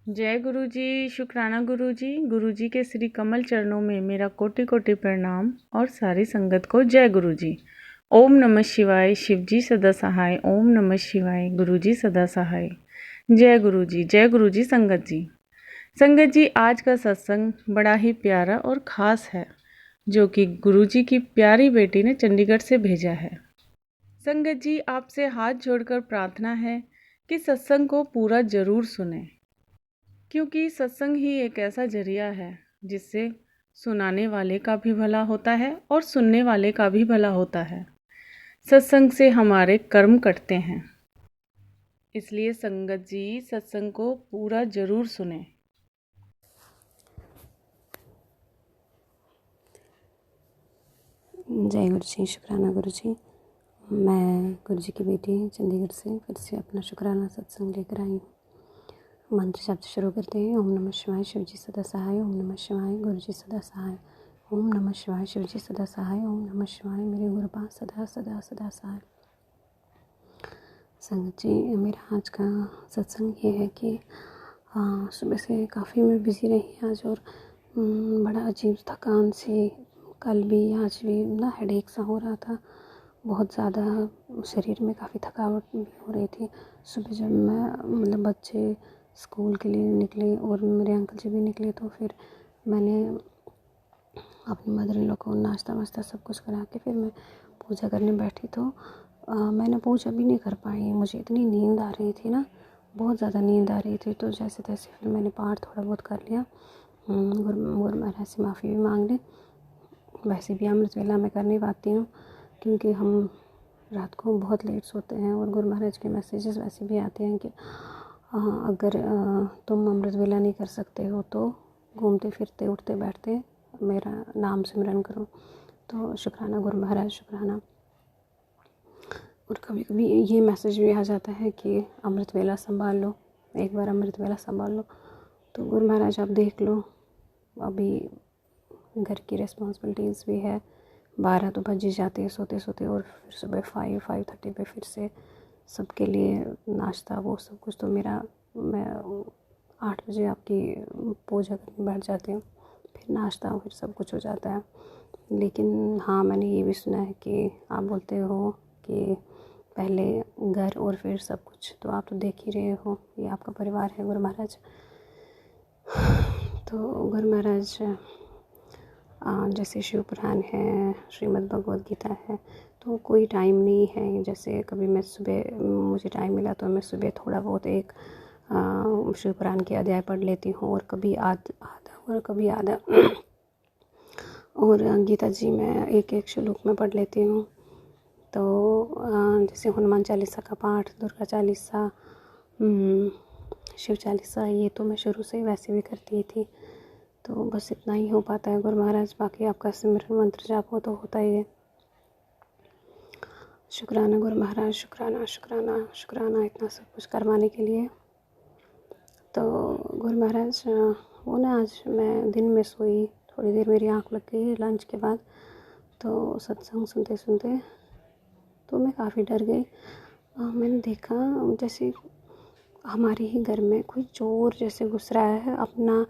जय गुरु जी। शुक्राना गुरु जी। गुरु जी के श्री कमल चरणों में मेरा कोटि कोटि प्रणाम और सारी संगत को जय गुरु जी। ओम नमः शिवाय। शिव जी सदा सहाय। ओम नमः शिवाय। गुरु जी सदा सहाय। जय गुरु जी। जय गुरु जी। संगत जी, संगत जी, आज का सत्संग बड़ा ही प्यारा और ख़ास है, जो कि गुरु जी की प्यारी बेटी ने चंडीगढ़ से भेजा है। संगत जी, आपसे हाथ जोड़कर प्रार्थना है कि सत्संग को पूरा जरूर सुने, क्योंकि सत्संग ही एक ऐसा जरिया है जिससे सुनाने वाले का भी भला होता है और सुनने वाले का भी भला होता है। सत्संग से हमारे कर्म कटते हैं, इसलिए संगत जी सत्संग को पूरा जरूर सुने। जय गुरु जी। शुक्राना गुरु जी। मैं गुरु जी की बेटी चंडीगढ़ से फिर से अपना शुक्राना सत्संग लेकर आई हूँ। मंत्र शब्द शुरू करते हैं। ओम नमः शिवाय। शिव जी सदा सहाय। ओम नमः शिवाय। गुरु जी सदा सहाय। ओम नमः शिवाय। शिव जी सदा सहाय। ओम नमः शिवाय। मेरे गुरुपा सदा सदा सदा सहाय। संगत जी, मेरा आज का सत्संग ये है कि सुबह से काफ़ी मैं बिज़ी रही आज, और बड़ा अजीब थकान सी, कल भी आज भी ना हेडेक सा हो रहा था। बहुत ज़्यादा शरीर में काफ़ी थकावट भी हो रही थी। सुबह जब मैं बच्चे स्कूल के लिए निकले और मेरे अंकल जी भी निकले, तो फिर मैंने अपनी मदर इन लॉ को नाश्ता वाश्ता सब कुछ करा के फिर मैं पूजा करने बैठी। तो मैंने पूजा भी नहीं कर पाई, मुझे इतनी नींद आ रही थी ना, बहुत ज़्यादा नींद आ रही थी। तो जैसे तैसे फिर मैंने पाठ थोड़ा बहुत कर लिया, गुरु महाराज से माफ़ी भी मांग ली। वैसे भी अमृत वेला मैं कर नहीं पाती हूँ, क्योंकि हम रात को बहुत लेट सोते हैं, और गुरु महाराज के मैसेजेस वैसे भी आते हैं कि अगर तुम अमृत वेला नहीं कर सकते हो तो घूमते फिरते उठते बैठते मेरा नाम सिमरन करो। तो शुक्राना गुरु महाराज, शुक्राना। और कभी कभी ये मैसेज भी आ जाता है कि अमृत वेला संभाल लो, एक बार अमृत वेला संभाल लो। तो गुरु महाराज आप देख लो, अभी घर की रिस्पॉन्सिबिलिटीज़ भी है, 12 तो बज ही जाते हैं सोते सोते, और फिर सुबह 5:30 पे फिर से सबके लिए नाश्ता वो सब कुछ। तो मैं 8 बजे आपकी पूजा करने बैठ जाती हूँ, फिर नाश्ता फिर सब कुछ हो जाता है। लेकिन हाँ, मैंने ये भी सुना है कि आप बोलते हो कि पहले घर और फिर सब कुछ, तो आप तो देख ही रहे हो, ये आपका परिवार है गुरु महाराज। तो गुरु महाराज जैसे शिव पुराण है, श्रीमद् भगवद गीता है, तो कोई टाइम नहीं है। जैसे कभी मैं सुबह मुझे टाइम मिला तो मैं सुबह थोड़ा बहुत एक शिव पुराण के अध्याय पढ़ लेती हूँ, और कभी आधा और कभी आधा और गीता जी में एक एक श्लोक में पढ़ लेती हूँ। तो जैसे हनुमान चालीसा का पाठ, दुर्गा चालीसा, शिव चालीसा, ये तो मैं शुरू से ही वैसे भी करती थी। तो बस इतना ही हो पाता है गुरु महाराज, बाकी आपका सिमरन मंत्र जाप हो तो होता ही है। शुक्राना गुरु महाराज, शुक्राना शुक्राना शुक्राना इतना सब कुछ करवाने के लिए। तो गुरु महाराज वो ना, आज मैं दिन में सोई, थोड़ी देर मेरी आँख लग गई लंच के बाद, तो सत्संग सुनते सुनते तो मैं काफ़ी डर गई। मैंने देखा जैसे हमारे ही घर में कोई चोर जैसे घुस रहा है अपना,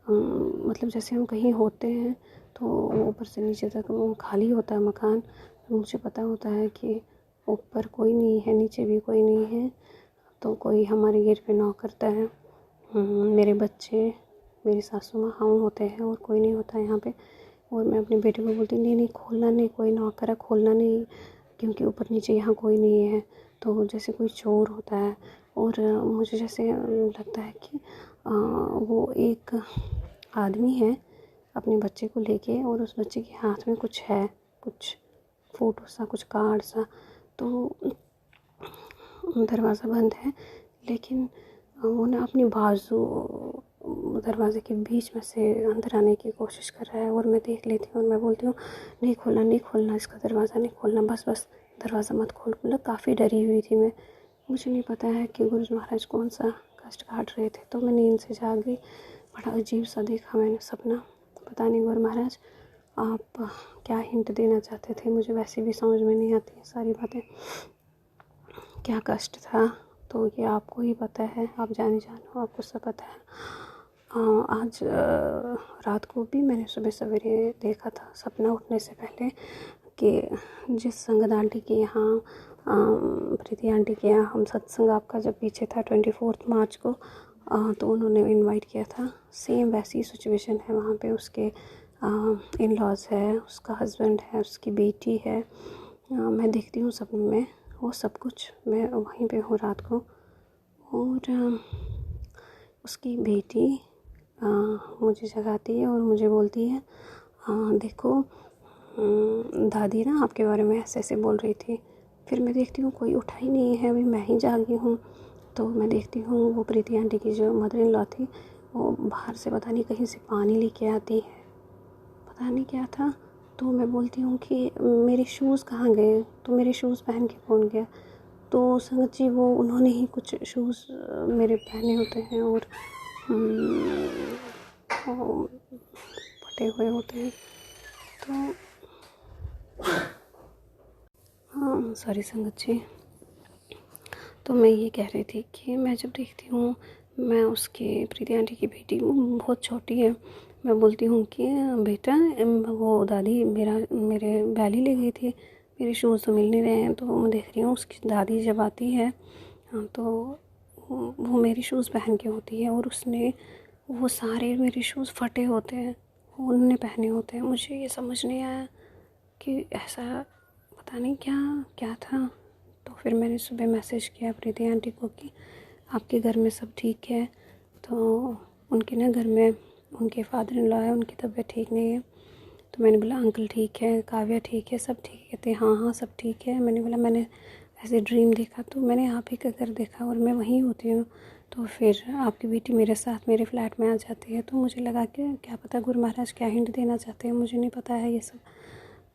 मतलब जैसे हम कहीं होते हैं तो ऊपर से नीचे तक वो खाली होता है मकान, मुझे पता होता है कि ऊपर कोई नहीं है, नीचे भी कोई नहीं है, तो कोई हमारे गेट पे नॉक करता है। मेरे बच्चे, मेरी सासू माँ, हम होते हैं और कोई नहीं होता यहाँ पे। और मैं अपनी बेटी को बोलती नहीं नहीं खोलना नहीं, कोई नॉक करा खोलना नहीं, क्योंकि ऊपर नीचे यहाँ कोई नहीं है। तो जैसे कोई चोर होता है, और मुझे जैसे लगता है कि वो एक आदमी है अपने बच्चे को लेके, और उस बच्चे के हाथ में कुछ है, कुछ फ़ोटो सा, कुछ कार्ड सा। तो दरवाज़ा बंद है, लेकिन वो ना अपनी बाजू दरवाज़े के बीच में से अंदर आने की कोशिश कर रहा है। और मैं देख लेती हूँ और मैं बोलती हूँ नहीं खोलना नहीं खोलना, इसका दरवाज़ा नहीं खोलना, बस बस दरवाज़ा मत खोल। मतलब काफ़ी डरी हुई थी मैं, मुझे नहीं पता है कि गुरु महाराज कौन सा कष्ट काट रहे थे। तो मैं नींद से जाग गई, बड़ा अजीब सा देखा मैंने सपना। पता नहीं गुरु महाराज आप क्या हिंट देना चाहते थे, मुझे वैसे भी समझ में नहीं आती सारी बातें। क्या कष्ट था, तो ये आपको ही पता है, आप जानो, आपको सब पता है। आज रात को भी मैंने सुबह सवेरे देखा था सपना उठने से पहले कि जिस संगत आंटी के यहाँ, प्रीति आंटी के यहाँ हम सत्संग आपका जब पीछे था 24 मार्च को, तो उन्होंने इनवाइट किया था, सेम वैसी सिचुएशन है वहाँ पे। उसके इन लॉज है, उसका हस्बैंड है, उसकी बेटी है। मैं देखती हूँ सपने में वो सब कुछ, मैं वहीं पे हूँ रात को। और उसकी बेटी मुझे जगाती है और मुझे बोलती है, देखो दादी ना आपके बारे में ऐसे ऐसे बोल रही थी। फिर मैं देखती हूँ कोई उठा ही नहीं है, अभी मैं ही जागी हूँ। तो मैं देखती हूँ वो प्रीति आंटी की जो मदर इन लॉ थी, वो बाहर से पता नहीं कहीं से पानी लेके आती है, पता नहीं क्या था। तो मैं बोलती हूँ कि मेरे शूज़ कहाँ गए, तो मेरे शूज़ पहन के कौन गया। तो संगत जी वो उन्होंने ही कुछ शूज़ मेरे पहने होते हैं और फटे हुए होते हैं। तो हाँ सॉरी संगत जी। तो मैं ये कह रही थी कि मैं जब देखती हूँ, मैं उसकी प्रीति आंटी की बेटी, वो बहुत छोटी है, मैं बोलती हूँ कि बेटा वो दादी मेरे बैली ले गई थी, मेरे शूज़ तो मिल नहीं रहे हैं। तो मैं देख रही हूँ उसकी दादी जब आती है, तो वो मेरे शूज़ पहन के होती है और उसने वो सारे मेरे शूज़ फटे होते हैं, वो उन्होंने पहने होते हैं। मुझे ये समझ नहीं आया कि ऐसा पता नहीं क्या क्या था। तो फिर मैंने सुबह मैसेज किया प्रीति आंटी को कि आपके घर में सब ठीक है। तो उनके ना घर में उनके फादर इन लॉ है, उनकी तबीयत ठीक नहीं है। तो मैंने बोला अंकल ठीक है, काव्या ठीक है, सब ठीक है। कहते हाँ हाँ सब ठीक है। मैंने बोला मैंने ऐसे ड्रीम देखा, तो मैंने आप ही का घर देखा और मैं वहीं होती हूँ। तो फिर आपकी बेटी मेरे साथ मेरे फ्लैट में आ जाती है। तो मुझे लगा कि क्या पता गुरु महाराज क्या हिंट देना चाहते हैं, मुझे नहीं पता है ये सब।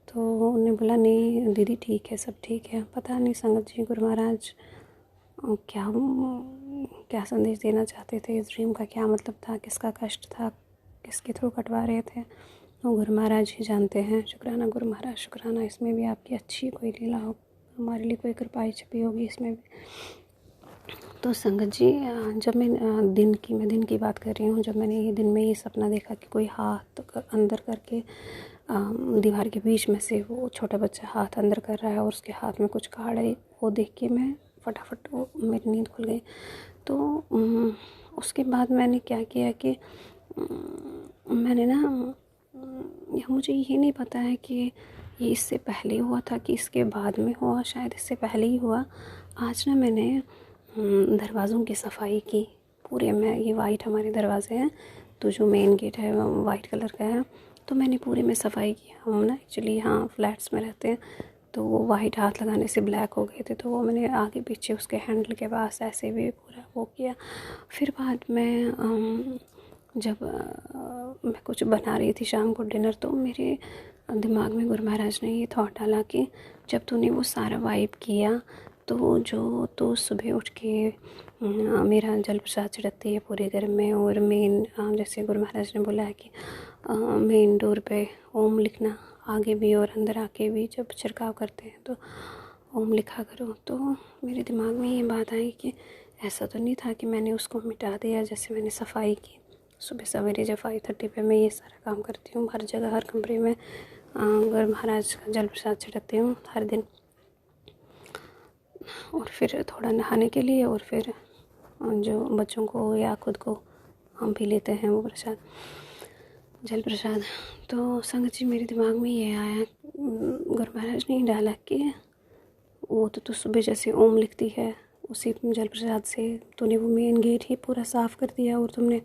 तो उन्होंने बोला नहीं दीदी ठीक है, सब ठीक है। पता नहीं संगत जी गुरु महाराज क्या क्या संदेश देना चाहते थे, इस ड्रीम का क्या मतलब था, किसका कष्ट था, किसके थ्रू कटवा रहे थे, वो गुरु महाराज ही जानते हैं। शुक्राना गुरु महाराज, शुक्राना। इसमें भी आपकी अच्छी कोई लीला हो, हमारे लिए कोई कृपाई छिपी होगी इसमें भी। तो संगत जी जब मैं दिन की बात कर रही हूँ, जब मैंने ये दिन में ये सपना देखा कि कोई हाथ अंदर करके दीवार के बीच में से वो छोटा बच्चा हाथ अंदर कर रहा है और उसके हाथ में कुछ कार्ड है, वो देख के मैं फटाफट वो मेरी नींद खुल गई। तो उसके बाद मैंने क्या किया कि मैंने ना मुझे ये नहीं पता है कि ये इससे पहले हुआ था कि इसके बाद में हुआ, शायद इससे पहले ही हुआ। आज ना मैंने दरवाज़ों की सफाई की पूरे में। ये वाइट हमारे दरवाजे हैं, तो जो मेन गेट है वो वाइट कलर का है। तो मैंने पूरे में सफाई की। हम ना एक्चुअली यहाँ फ्लैट्स में रहते हैं, तो वो वाइट हाथ लगाने से ब्लैक हो गए थे, तो वो मैंने आगे पीछे उसके हैंडल के पास ऐसे भी पूरा वो किया। फिर बाद में जब मैं कुछ बना रही थी शाम को डिनर, तो मेरे दिमाग में गुरु महाराज ने ये थॉट डाला कि जब तूने वो सारा वाइप किया तो सुबह उठ के मेरा जल प्रसाद चढ़ाती है पूरे घर में। और मेन जैसे गुरु महाराज ने बोला है कि मेन डोर पे ओम लिखना, आगे भी और अंदर आके भी जब छिड़काव करते हैं तो ओम लिखा करो। तो मेरे दिमाग में ये बात आई कि ऐसा तो नहीं था कि मैंने उसको मिटा दिया। जैसे मैंने सफाई की सुबह सवेरे, जब 5:30 पे मैं ये सारा काम करती हूँ, हर जगह हर कमरे में गुरु महाराज का जल प्रसाद छिड़कती हूँ हर दिन। और फिर थोड़ा नहाने के लिए, और फिर जो बच्चों को या खुद को हम भी लेते हैं वो प्रसाद, जल प्रसाद। तो संगत जी मेरे दिमाग में ये आया, गुरु महाराज ने डाला कि वो तो तू सुबह जैसे ओम लिखती है उसी जल प्रसाद से तूने वो मेन गेट ही पूरा साफ़ कर दिया, और तुमने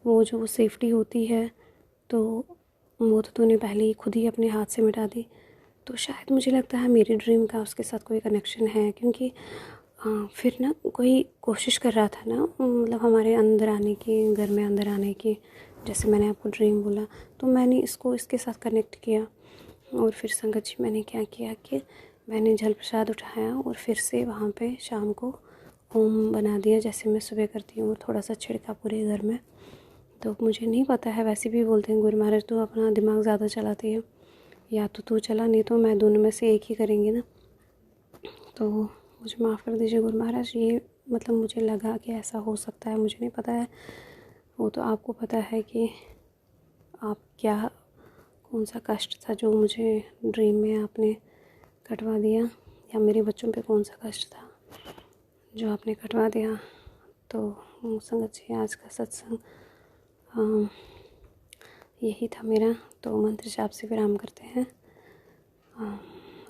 वो जो सेफ्टी होती है तो वो तो तूने पहले ही खुद ही अपने हाथ से मिटा दी। तो शायद मुझे लगता है मेरी ड्रीम का उसके साथ कोई कनेक्शन है, क्योंकि फिर ना कोई कोशिश कर रहा था ना, मतलब हमारे अंदर आने की, घर में अंदर आने की, जैसे मैंने आपको ड्रीम बोला, तो मैंने इसको इसके साथ कनेक्ट किया। और फिर संगत जी मैंने क्या किया कि मैंने जल प्रसाद उठाया और फिर से वहाँ पे शाम को ओम बना दिया, जैसे मैं सुबह करती हूँ, और थोड़ा सा छिड़का पूरे घर में। तो मुझे नहीं पता है, वैसे भी बोलते हैं गुरु महाराज तू अपना दिमाग ज़्यादा चलाती है, या तो तू चला, नहीं तो मैं, दोनों में से एक ही करेंगे ना। तो मुझे माफ़ कर दीजिए गुरु महाराज, ये मतलब मुझे लगा कि ऐसा हो सकता है, मुझे नहीं पता है, वो तो आपको पता है कि आप क्या, कौन सा कष्ट था जो मुझे ड्रीम में आपने कटवा दिया, या मेरे बच्चों पे कौन सा कष्ट था जो आपने कटवा दिया। तो संगत जी, आज का सत्संग यही था मेरा। तो मंत्र जाप से विराम करते हैं।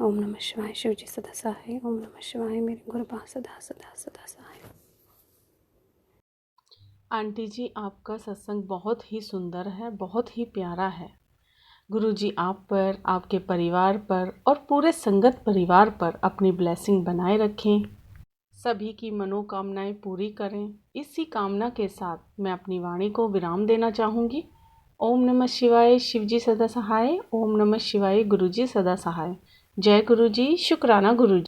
ओम नमः शिवाय। शिव जी सदा सहाय। ओम नमः शिवाय। मेरे गुरुबा सदा सदा सदा सहाय। आंटी जी, आपका सत्संग बहुत ही सुंदर है, बहुत ही प्यारा है। गुरुजी आप पर, आपके परिवार पर और पूरे संगत परिवार पर अपनी ब्लेसिंग बनाए रखें, सभी की मनोकामनाएं पूरी करें। इसी कामना के साथ मैं अपनी वाणी को विराम देना चाहूँगी। ओम नमः शिवाय। शिवजी सदा सहाय। ओम नमः शिवाय। गुरुजी सदा सहाय। जय गुरुजी। शुक्राना गुरुजी।